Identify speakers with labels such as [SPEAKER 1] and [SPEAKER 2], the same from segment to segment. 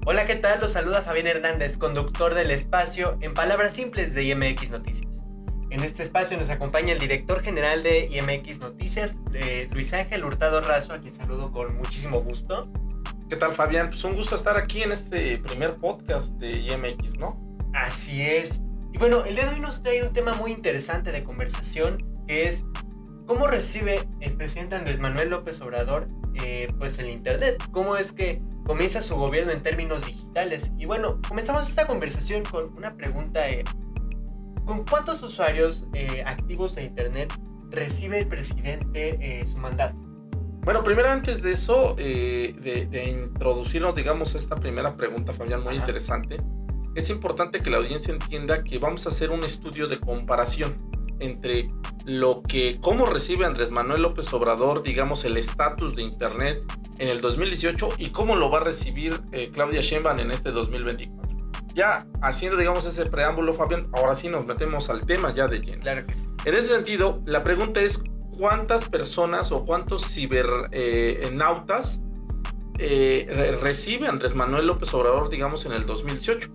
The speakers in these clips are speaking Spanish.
[SPEAKER 1] Hola, ¿qué tal? Los saluda Fabián Hernández, conductor del espacio En Palabras Simples de IMX Noticias. En este espacio nos acompaña el director general de IMX Noticias, Luis Ángel Hurtado Razo, a quien saludo con muchísimo gusto.
[SPEAKER 2] ¿Qué tal, Fabián? Pues un gusto estar aquí en este primer podcast de IMX, ¿no?
[SPEAKER 1] Así es. Y bueno, el día de hoy nos trae un tema muy interesante de conversación, que es cómo recibe el presidente Andrés Manuel López Obrador pues el internet. Cómo es que comienza su gobierno en términos digitales. Y bueno, comenzamos esta conversación con una pregunta. ¿Con cuántos usuarios activos de internet recibe el presidente su mandato?
[SPEAKER 2] Bueno, primero antes de eso, de introducirnos, digamos, a esta primera pregunta, Fabián, muy interesante, es importante que la audiencia entienda que vamos a hacer un estudio de comparación entre cómo recibe Andrés Manuel López Obrador, digamos, el estatus de internet en el 2018 y cómo lo va a recibir Claudia Sheinbaum en este 2024. Ya haciendo, digamos, ese preámbulo, Fabián, ahora sí nos metemos al tema ya de lleno.
[SPEAKER 1] Claro que sí.
[SPEAKER 2] En ese sentido, la pregunta es ¿cuántas personas o cuántos cibernautas recibe Andrés Manuel López Obrador, digamos, en el 2018?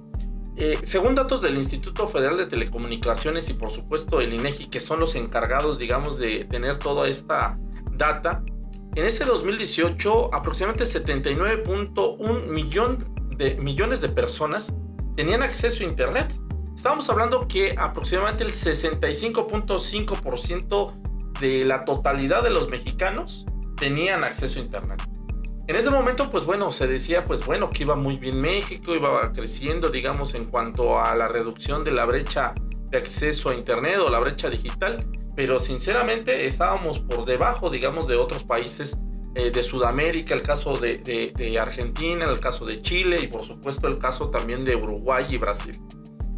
[SPEAKER 2] Según datos del Instituto Federal de Telecomunicaciones y por supuesto el INEGI, que son los encargados, digamos, de tener toda esta data, en ese 2018 aproximadamente 79.1 millones de personas tenían acceso a internet. Estábamos hablando que aproximadamente el 65.5% de la totalidad de los mexicanos tenían acceso a internet. En ese momento, pues bueno, se decía, pues bueno, que iba muy bien México, iba creciendo, digamos, en cuanto a la reducción de la brecha de acceso a internet o la brecha digital, pero sinceramente estábamos por debajo, digamos, de otros países de Sudamérica, el caso de Argentina, el caso de Chile y por supuesto el caso también de Uruguay y Brasil.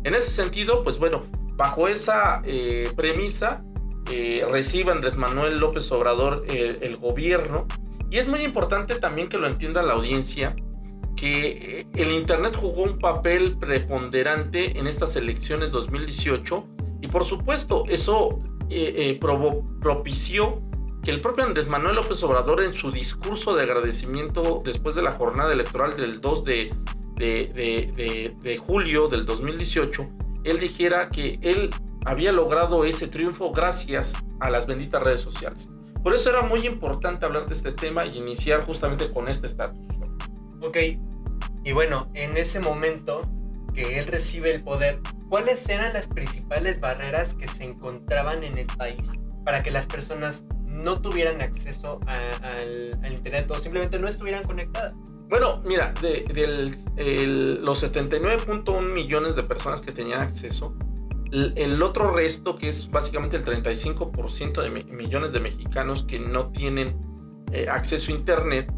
[SPEAKER 2] En ese sentido, pues bueno, bajo esa premisa, recibe Andrés Manuel López Obrador el gobierno. Y es muy importante también que lo entienda la audiencia, que el internet jugó un papel preponderante en estas elecciones 2018 y por supuesto eso propició que el propio Andrés Manuel López Obrador, en su discurso de agradecimiento después de la jornada electoral del 2 de julio del 2018, él dijera que él había logrado ese triunfo gracias a las benditas redes sociales. Por eso era muy importante hablar de este tema y iniciar justamente con este estatus.
[SPEAKER 1] Ok, y bueno, en ese momento que él recibe el poder, ¿cuáles eran las principales barreras que se encontraban en el país para que las personas no tuvieran acceso al internet o simplemente no estuvieran conectadas?
[SPEAKER 2] Bueno, mira, los 79.1 millones de personas que tenían acceso, el otro resto, que es básicamente el 35% de millones de mexicanos que no tienen acceso a internet,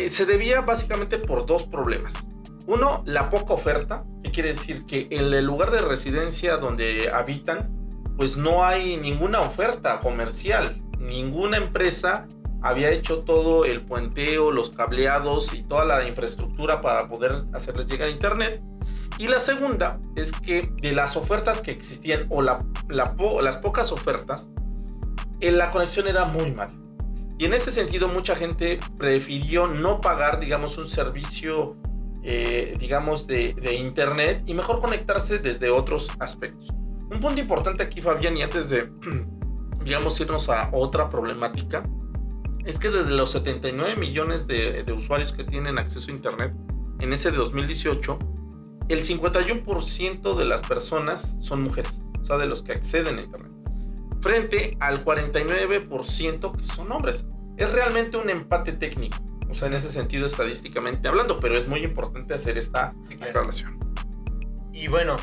[SPEAKER 2] se debía básicamente por dos problemas. Uno, la poca oferta, que quiere decir que en el lugar de residencia donde habitan, pues no hay ninguna oferta comercial. Ninguna empresa había hecho todo el puenteo, los cableados y toda la infraestructura para poder hacerles llegar a internet. Y la segunda es que de las ofertas que existían o las pocas ofertas, la conexión era muy mala. Y en ese sentido mucha gente prefirió no pagar, digamos, un servicio, digamos, de internet y mejor conectarse desde otros aspectos. Un punto importante aquí, Fabián, y antes de, digamos, irnos a otra problemática, es que desde los 79 millones de usuarios que tienen acceso a internet en ese de 2018, el 51% de las personas son mujeres, o sea, de los que acceden a internet, frente al 49% que son hombres. Es realmente un empate técnico, o sea, en ese sentido estadísticamente hablando, pero es muy importante hacer esta aclaración.
[SPEAKER 1] Y bueno,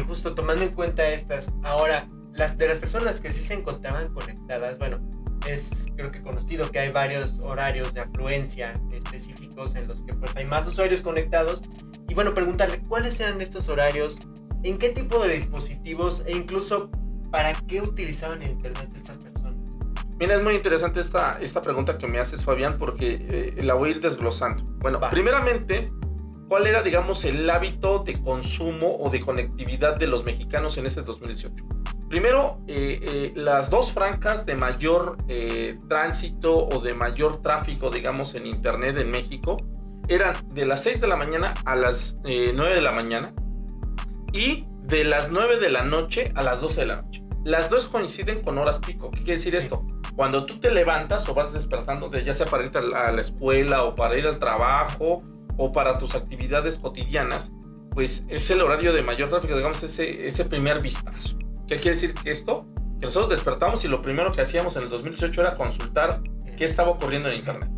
[SPEAKER 1] justo tomando en cuenta estas, ahora, de las personas que sí se encontraban conectadas, bueno, es creo que conocido que hay varios horarios de afluencia específicos en los que pues hay más usuarios conectados. Y bueno, preguntarle cuáles eran estos horarios, en qué tipo de dispositivos e incluso para qué utilizaban el internet estas personas.
[SPEAKER 2] Mira, es muy interesante esta pregunta que me haces, Fabián, porque la voy a ir desglosando. Bueno, primeramente, ¿cuál era, digamos, el hábito de consumo o de conectividad de los mexicanos en ese 2018? Primero, las dos franjas de mayor tránsito o de mayor tráfico, digamos, en internet en México eran de las 6 de la mañana a las 9 de la mañana y de las 9 de la noche a las 12 de la noche. Las dos coinciden con horas pico. ¿Qué quiere decir esto? Cuando tú te levantas o vas despertando, ya sea para ir a la escuela o para ir al trabajo o para tus actividades cotidianas, pues es el horario de mayor tráfico, digamos, ese primer vistazo. ¿Qué quiere decir esto? Que nosotros despertamos y lo primero que hacíamos en el 2018 era consultar qué estaba ocurriendo en internet.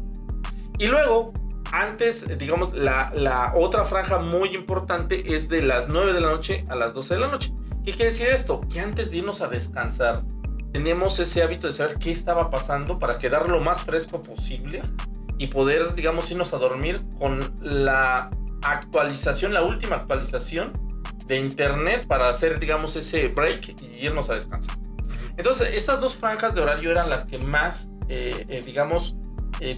[SPEAKER 2] Y luego, antes, digamos, la otra franja muy importante es de las 9 de la noche a las 12 de la noche. ¿Qué quiere decir esto? Que antes de irnos a descansar, tenemos ese hábito de saber qué estaba pasando para quedar lo más fresco posible y poder, digamos, irnos a dormir con la actualización, la última actualización de internet para hacer, digamos, ese break y irnos a descansar. Entonces, estas dos franjas de horario eran las que más,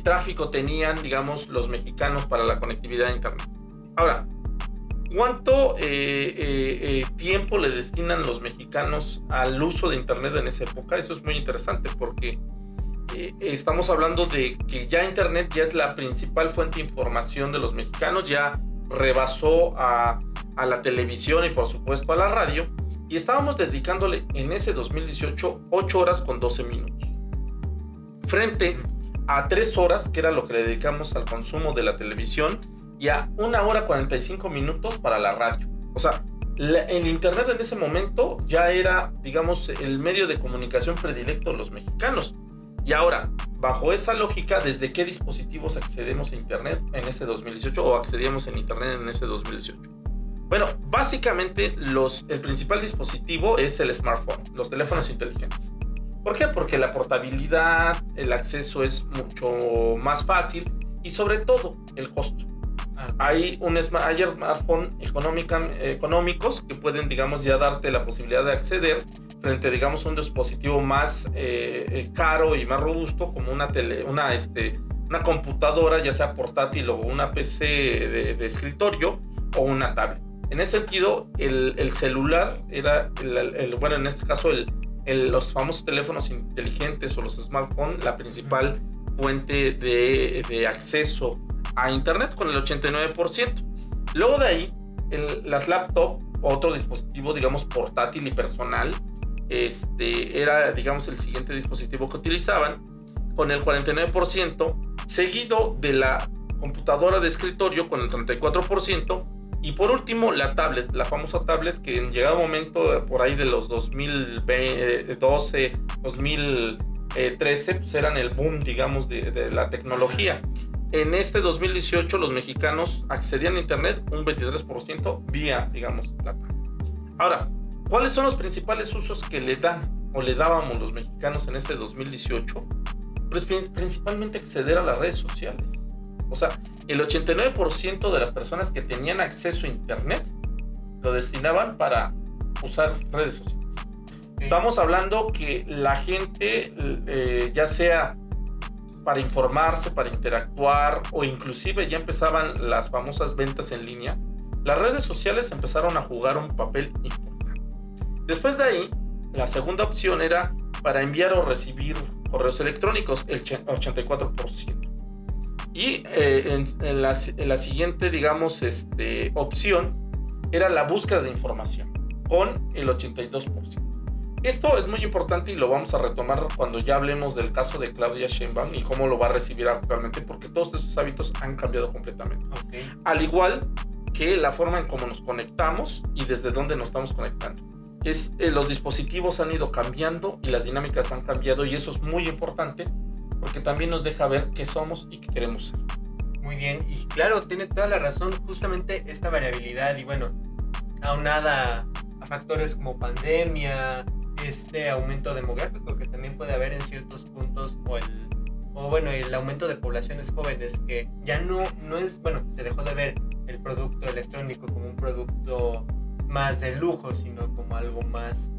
[SPEAKER 2] tráfico tenían, digamos, los mexicanos para la conectividad a internet. Ahora, ¿cuánto tiempo le destinan los mexicanos al uso de internet en esa época? Eso es muy interesante porque estamos hablando de que ya internet ya es la principal fuente de información de los mexicanos, ya rebasó a la televisión y por supuesto a la radio, y estábamos dedicándole en ese 2018 8 horas con 12 minutos frente a 3 horas, que era lo que le dedicamos al consumo de la televisión, y a 1 hora 45 minutos para la radio. O sea, el internet en ese momento ya era, digamos, el medio de comunicación predilecto de los mexicanos. Y ahora, bajo esa lógica, ¿desde qué dispositivos accedemos a internet en ese 2018 o accedíamos en internet en ese 2018? Bueno, básicamente el principal dispositivo es el smartphone, los teléfonos inteligentes. ¿Por qué? Porque la portabilidad, el acceso es mucho más fácil y sobre todo el costo. Hay smartphones económicos que pueden, digamos, ya darte la posibilidad de acceder frente, digamos, a un dispositivo más caro y más robusto como una computadora, ya sea portátil o una PC de escritorio o una tablet. En ese sentido, el celular era, bueno, en este caso, los famosos teléfonos inteligentes o los smartphones, la principal fuente de acceso a internet con el 89%. Luego de ahí, las laptops, otro dispositivo, digamos, portátil y personal, era, digamos, el siguiente dispositivo que utilizaban con el 49%, seguido de la computadora de escritorio con el 34%, y por último la tablet, la famosa tablet que en llegado momento por ahí de los 2012, 2013 pues eran el boom, digamos, de la tecnología. En este 2018 los mexicanos accedían a internet un 23% vía, digamos, la tablet. Ahora, ¿cuáles son los principales usos que le dábamos los mexicanos en este 2018? Pues principalmente acceder a las redes sociales. O sea, el 89% de las personas que tenían acceso a internet lo destinaban para usar redes sociales. Estamos hablando que la gente, ya sea para informarse, para interactuar o inclusive ya empezaban las famosas ventas en línea, las redes sociales empezaron a jugar un papel importante. Después de ahí, la segunda opción era para enviar o recibir correos electrónicos, el 84%. Y en la siguiente, digamos, opción era la búsqueda de información con el 82%. Esto es muy importante y lo vamos a retomar cuando ya hablemos del caso de Claudia Sheinbaum y cómo lo va a recibir actualmente, porque todos esos hábitos han cambiado completamente. Okay. Al igual que la forma en cómo nos conectamos y desde dónde nos estamos conectando. Los dispositivos han ido cambiando y las dinámicas han cambiado, y eso es muy importante porque también nos deja ver qué somos y qué queremos ser.
[SPEAKER 1] Muy bien, y claro, tiene toda la razón, justamente esta variabilidad y bueno, aunada a factores como pandemia, aumento demográfico que también puede haber en ciertos puntos, o el aumento de poblaciones jóvenes, que ya no es, bueno, se dejó de ver el producto electrónico como un producto más de lujo, sino como algo más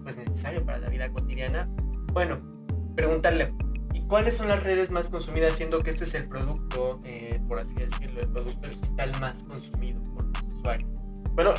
[SPEAKER 1] pues necesario para la vida cotidiana. Bueno, preguntarle, ¿y cuáles son las redes más consumidas, siendo que este es el producto, por así decirlo, el producto digital más consumido por los usuarios?
[SPEAKER 2] Bueno,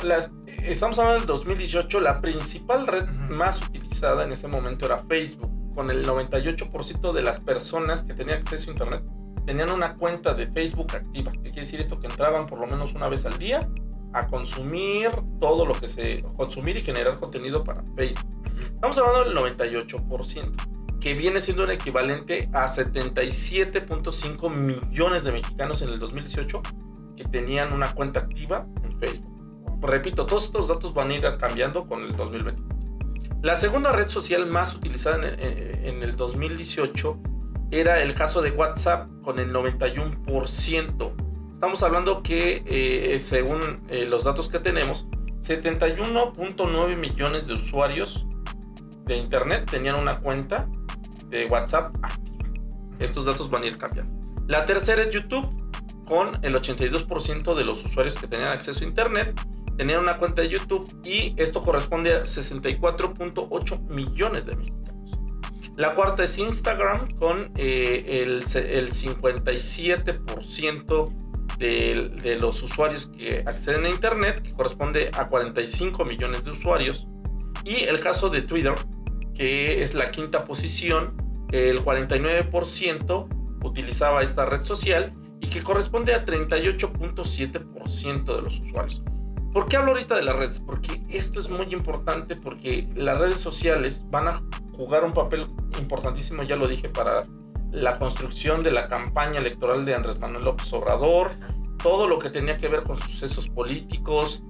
[SPEAKER 2] estamos hablando del 2018, la principal red más utilizada en ese momento era Facebook, con el 98% de las personas que tenían acceso a internet tenían una cuenta de Facebook activa. ¿Qué quiere decir esto? Que entraban por lo menos una vez al día a consumir todo lo que consumir y generar contenido para Facebook. Estamos hablando del 98%, que viene siendo un equivalente a 77.5 millones de mexicanos en el 2018 que tenían una cuenta activa en Facebook. Repito, todos estos datos van a ir cambiando con el 2020. La segunda red social más utilizada en el 2018 era el caso de WhatsApp, con el 91%. Estamos hablando que, según los datos que tenemos, 71.9 millones de usuarios de Internet tenían una cuenta de WhatsApp activa. Estos datos van a ir cambiando. La tercera es YouTube, con el 82% de los usuarios que tenían acceso a Internet tenían una cuenta de YouTube, y esto corresponde a 64.8 millones de mexicanos. La cuarta es Instagram, con el 57% de los usuarios que acceden a Internet, que corresponde a 45 millones de usuarios. Y el caso de Twitter, que es la quinta posición, el 49% utilizaba esta red social y que corresponde a 38.7% de los usuarios. ¿Por qué hablo ahorita de las redes? Porque esto es muy importante, porque las redes sociales van a jugar un papel importantísimo, ya lo dije, para la construcción de la campaña electoral de Andrés Manuel López Obrador, todo lo que tenía que ver con sucesos políticos,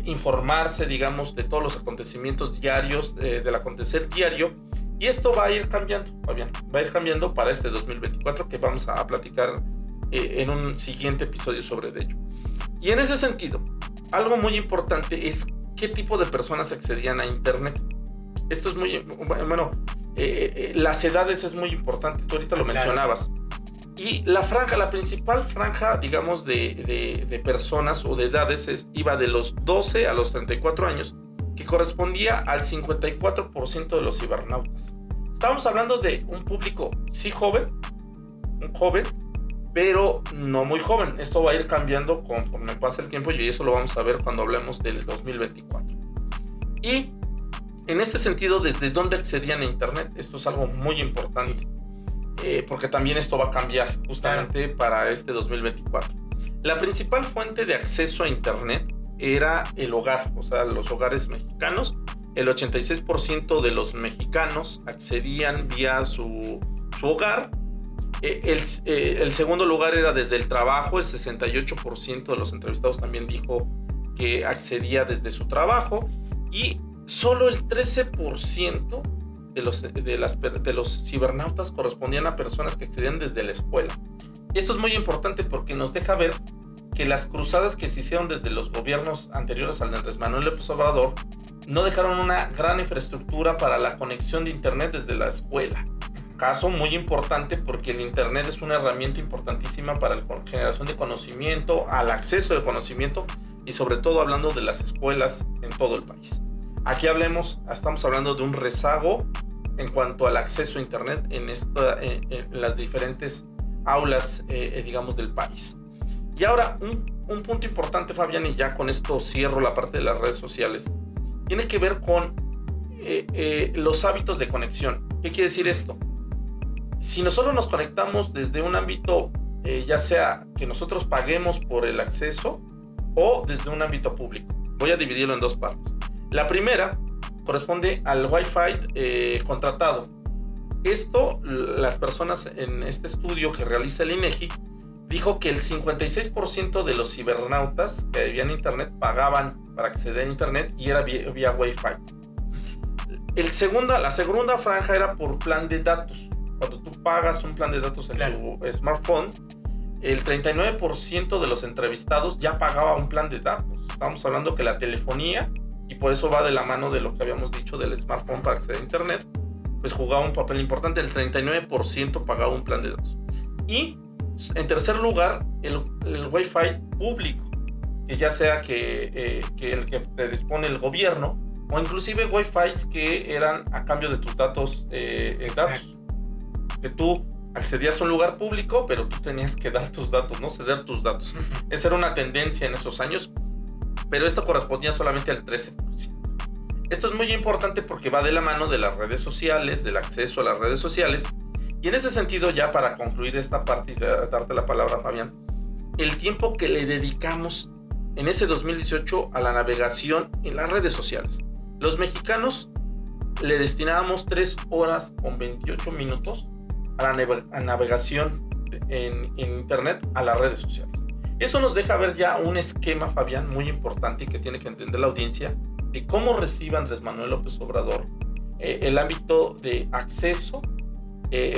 [SPEAKER 2] informarse, digamos, de todos los acontecimientos diarios, del acontecer diario, y esto va a ir cambiando, Fabián, va a ir cambiando para este 2024, que vamos a platicar en un siguiente episodio sobre ello. Y en ese sentido, algo muy importante es qué tipo de personas accedían a Internet. Esto es muy bueno. Las edades es muy importante. Tú ahorita lo mencionabas. Y la principal franja, digamos, de personas o de edades iba de los 12 a los 34 años, que correspondía al 54% de los cibernautas. Estamos hablando de un público, sí, joven, un joven, pero no muy joven. Esto va a ir cambiando conforme pasa el tiempo, y eso lo vamos a ver cuando hablemos del 2024. Y en este sentido, ¿desde dónde accedían a Internet? Esto es algo muy importante, porque también esto va a cambiar justamente para este 2024. La principal fuente de acceso a Internet era el hogar, o sea, los hogares mexicanos. El 86% de los mexicanos accedían vía su hogar. El segundo lugar era desde el trabajo. El 68% de los entrevistados también dijo que accedía desde su trabajo, y solo el 13% de los cibernautas correspondían a personas que accedían desde la escuela. Y esto es muy importante porque nos deja ver que las cruzadas que se hicieron desde los gobiernos anteriores al de Andrés Manuel López Obrador no dejaron una gran infraestructura para la conexión de Internet desde la escuela. Caso muy importante, porque el Internet es una herramienta importantísima para la generación de conocimiento, al acceso de conocimiento, y sobre todo hablando de las escuelas en todo el país. Aquí estamos hablando de un rezago en cuanto al acceso a Internet en las diferentes aulas, digamos, del país. Y ahora, un punto importante, Fabián, y ya con esto cierro la parte de las redes sociales, tiene que ver con los hábitos de conexión. ¿Qué quiere decir esto? Si nosotros nos conectamos desde un ámbito, ya sea que nosotros paguemos por el acceso o desde un ámbito público, voy a dividirlo en dos partes. La primera corresponde al Wi-Fi contratado. Esto, las personas en este estudio que realiza el INEGI, dijo que el 56% de los cibernautas que vivían en Internet pagaban para acceder a Internet, y era vía Wi-Fi. La segunda franja era por plan de datos. Cuando tú pagas un plan de datos en tu smartphone, el 39% de los entrevistados ya pagaba un plan de datos. Estamos hablando que la telefonía, y por eso va de la mano de lo que habíamos dicho del smartphone para acceder a Internet, pues jugaba un papel importante. El 39% pagaba un plan de datos. Y en tercer lugar, el Wi-Fi público, que ya sea que el que te dispone el gobierno, o inclusive Wi-Fi que eran a cambio de tus datos, que tú accedías a un lugar público, pero tú tenías que dar tus datos, ¿no? Ceder tus datos. Esa era una tendencia en esos años, pero esto correspondía solamente al 13%. Esto es muy importante porque va de la mano de las redes sociales, del acceso a las redes sociales, Y en ese sentido, ya para concluir esta parte y darte la palabra, Fabián, el tiempo que le dedicamos en ese 2018 a la navegación en las redes sociales. Los mexicanos le destinábamos 3 horas con 28 minutos a la navegación en internet, a las redes sociales. Eso nos deja ver ya un esquema, Fabián, muy importante y que tiene que entender la audiencia de cómo recibe Andrés Manuel López Obrador el ámbito de acceso,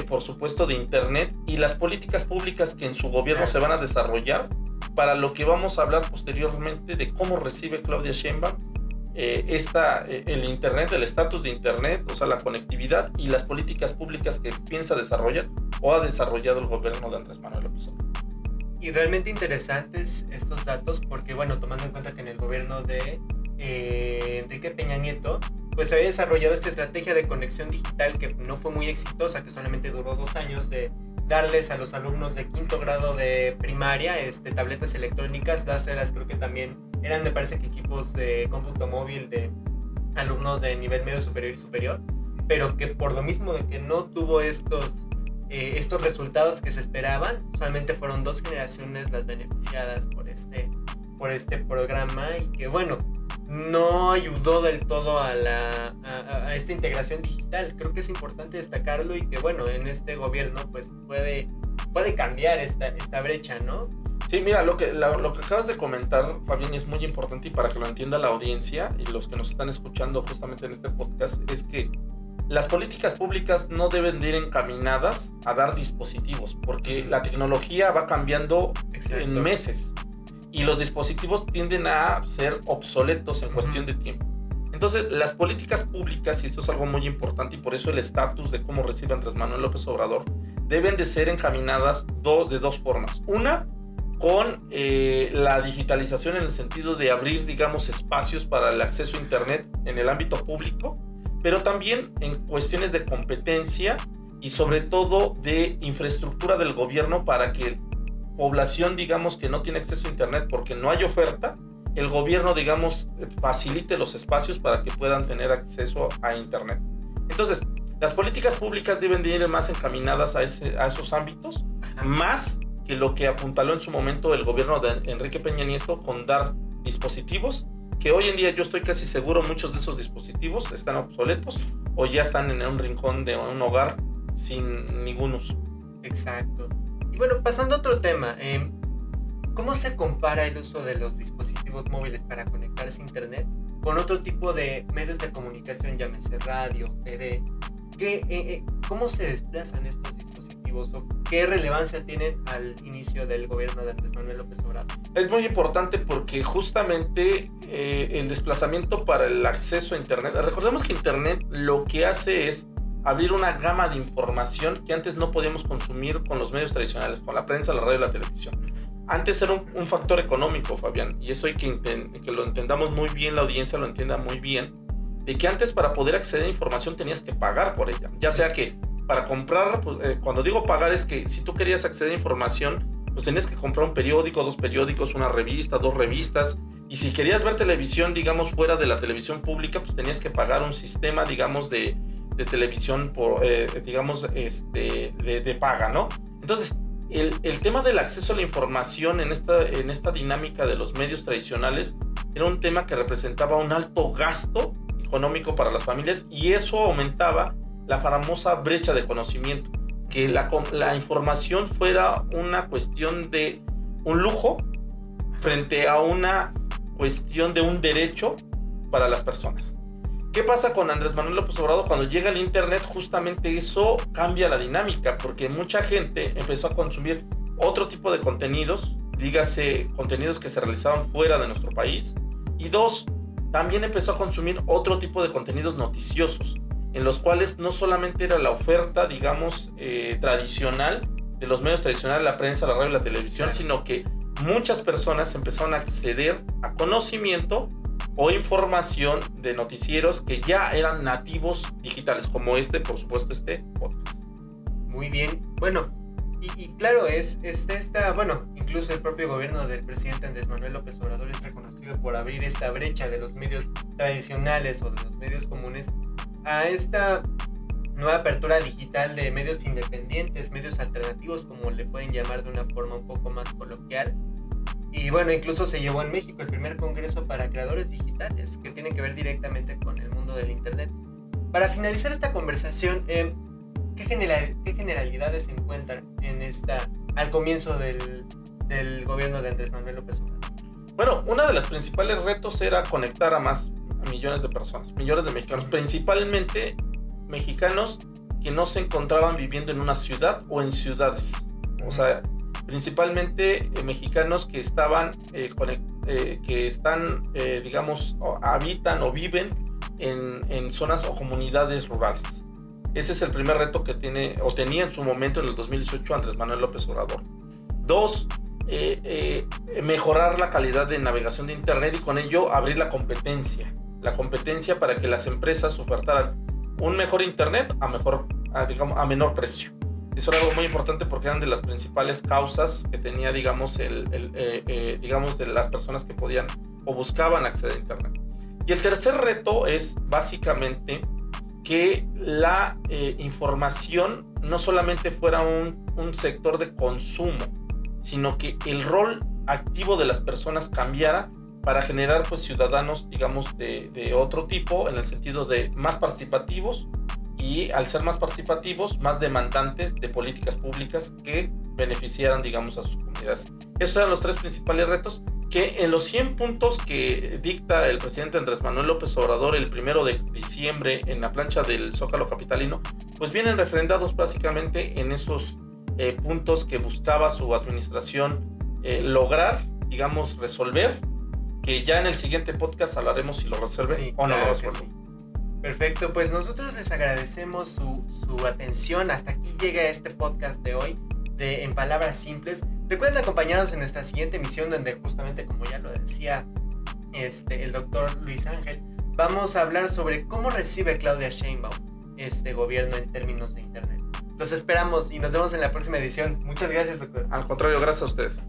[SPEAKER 2] por supuesto, de internet y las políticas públicas que en su gobierno se van a desarrollar, para lo que vamos a hablar posteriormente de cómo recibe Claudia Sheinbaum el internet, el estatus de internet, o sea, la conectividad y las políticas públicas que piensa desarrollar o ha desarrollado el gobierno de Andrés Manuel López Obrador.
[SPEAKER 1] Y realmente interesantes estos datos porque, bueno, tomando en cuenta que en el gobierno de Enrique Peña Nieto, pues se había desarrollado esta estrategia de conexión digital que no fue muy exitosa, que solamente duró 2 años, de darles a los alumnos de 5º grado de primaria tabletas electrónicas, dárselas, creo que también eran, me parece que equipos de cómputo móvil de alumnos de nivel medio superior y superior, pero que por lo mismo de que no tuvo estos resultados que se esperaban, solamente fueron 2 generaciones las beneficiadas por este programa, y que, bueno, no ayudó del todo a esta integración digital. Creo que es importante destacarlo y que, bueno, en este gobierno pues puede cambiar esta brecha, ¿no?
[SPEAKER 2] Sí, mira, lo que acabas de comentar, Fabián, es muy importante, y para que lo entienda la audiencia y los que nos están escuchando justamente en este podcast, es que las políticas públicas no deben de ir encaminadas a dar dispositivos, porque la tecnología va cambiando en meses y los dispositivos tienden a ser obsoletos en cuestión de tiempo. Entonces, las políticas públicas, y esto es algo muy importante, y por eso el estatus de cómo recibe Andrés Manuel López Obrador, deben de ser encaminadas de 2 formas. Una, con la digitalización, en el sentido de abrir, digamos, espacios para el acceso a internet en el ámbito público, pero también en cuestiones de competencia y sobre todo de infraestructura del gobierno, para que población, digamos, que no tiene acceso a internet porque no hay oferta, el gobierno, digamos, facilite los espacios para que puedan tener acceso a internet. Entonces, las políticas públicas deben de ir más encaminadas a esos ámbitos, más que lo que apuntaló en su momento el gobierno de Enrique Peña Nieto con dar dispositivos, que hoy en día yo estoy casi seguro muchos de esos dispositivos están obsoletos o ya están en un rincón de un hogar sin ningún uso.
[SPEAKER 1] Exacto. Y bueno, pasando a otro tema, ¿cómo se compara el uso de los dispositivos móviles para conectarse a internet con otro tipo de medios de comunicación, llámese radio, TV? ¿Cómo se desplazan estos dispositivos o qué relevancia tienen al inicio del gobierno de Andrés Manuel López Obrador?
[SPEAKER 2] Es muy importante porque justamente el desplazamiento para el acceso a internet, recordemos que internet lo que hace es abrir una gama de información que antes no podíamos consumir con los medios tradicionales, con la prensa, la radio y la televisión. Antes era un factor económico, Fabián, y eso hay que lo entendamos muy bien, la audiencia lo entienda muy bien, de que antes, para poder acceder a información, tenías que pagar por ella. Ya sea que para comprar, pues, cuando digo pagar, es que si tú querías acceder a información, pues tenías que comprar un periódico, 2 periódicos, una revista, 2 revistas, y si querías ver televisión, digamos, fuera de la televisión pública, pues tenías que pagar un sistema, digamos, de televisión digamos, de paga, ¿no? Entonces, el tema del acceso a la información en esta dinámica de los medios tradicionales era un tema que representaba un alto gasto económico para las familias, y eso aumentaba la famosa brecha de conocimiento, que la información fuera una cuestión de un lujo frente a una cuestión de un derecho para las personas. ¿Qué pasa con Andrés Manuel López Obrador? Cuando llega el internet, justamente eso cambia la dinámica, porque mucha gente empezó a consumir otro tipo de contenidos, dígase contenidos que se realizaban fuera de nuestro país, y 2, también empezó a consumir otro tipo de contenidos noticiosos, en los cuales no solamente era la oferta, digamos, tradicional de los medios tradicionales, la prensa, la radio y la televisión, sino que muchas personas empezaron a acceder a conocimiento o información de noticieros que ya eran nativos digitales, como por supuesto, este podcast.
[SPEAKER 1] Muy bien. Bueno, y claro, bueno, incluso el propio gobierno del presidente Andrés Manuel López Obrador es reconocido por abrir esta brecha de los medios tradicionales o de los medios comunes a esta nueva apertura digital de medios independientes, medios alternativos, como le pueden llamar de una forma un poco más coloquial. Y bueno, incluso se llevó en México el primer congreso para creadores digitales, que tiene que ver directamente con el mundo del internet. Para finalizar esta conversación, ¿qué generalidades se encuentran al comienzo del gobierno de Andrés Manuel López Obrador?
[SPEAKER 2] Bueno, uno de los principales retos era conectar a millones de personas, millones de mexicanos, principalmente mexicanos que no se encontraban viviendo en una ciudad o en ciudades. O sea, principalmente mexicanos que digamos, habitan o viven en zonas o comunidades rurales. Ese es el primer reto que tenía en su momento en el 2018 Andrés Manuel López Obrador. 2, mejorar la calidad de navegación de internet y con ello abrir la competencia para que las empresas ofertaran un mejor internet a menor precio. Eso era algo muy importante porque eran de las principales causas que tenía, digamos, de las personas que podían o buscaban acceder a internet. Y el tercer reto es básicamente que la información no solamente fuera un sector de consumo, sino que el rol activo de las personas cambiara para generar pues ciudadanos, digamos, de otro tipo, en el sentido de más participativos, y al ser más participativos, más demandantes de políticas públicas que beneficiaran, digamos, a sus comunidades. Esos eran los 3 principales retos que en los 100 puntos que dicta el presidente Andrés Manuel López Obrador el 1 de diciembre en la plancha del Zócalo capitalino, pues vienen refrendados básicamente en esos puntos que buscaba su administración lograr, digamos, resolver, que ya en el siguiente podcast hablaremos si lo resuelve o no lo resuelve.
[SPEAKER 1] Sí. Perfecto, pues nosotros les agradecemos su atención. Hasta aquí llega este podcast de hoy de En Palabras Simples. Recuerden acompañarnos en nuestra siguiente emisión, donde justamente, como ya lo decía el doctor Luis Ángel, vamos a hablar sobre cómo recibe Claudia Sheinbaum este gobierno en términos de internet. Los esperamos y nos vemos en la próxima edición. Muchas gracias, doctor.
[SPEAKER 2] Al contrario, gracias a ustedes.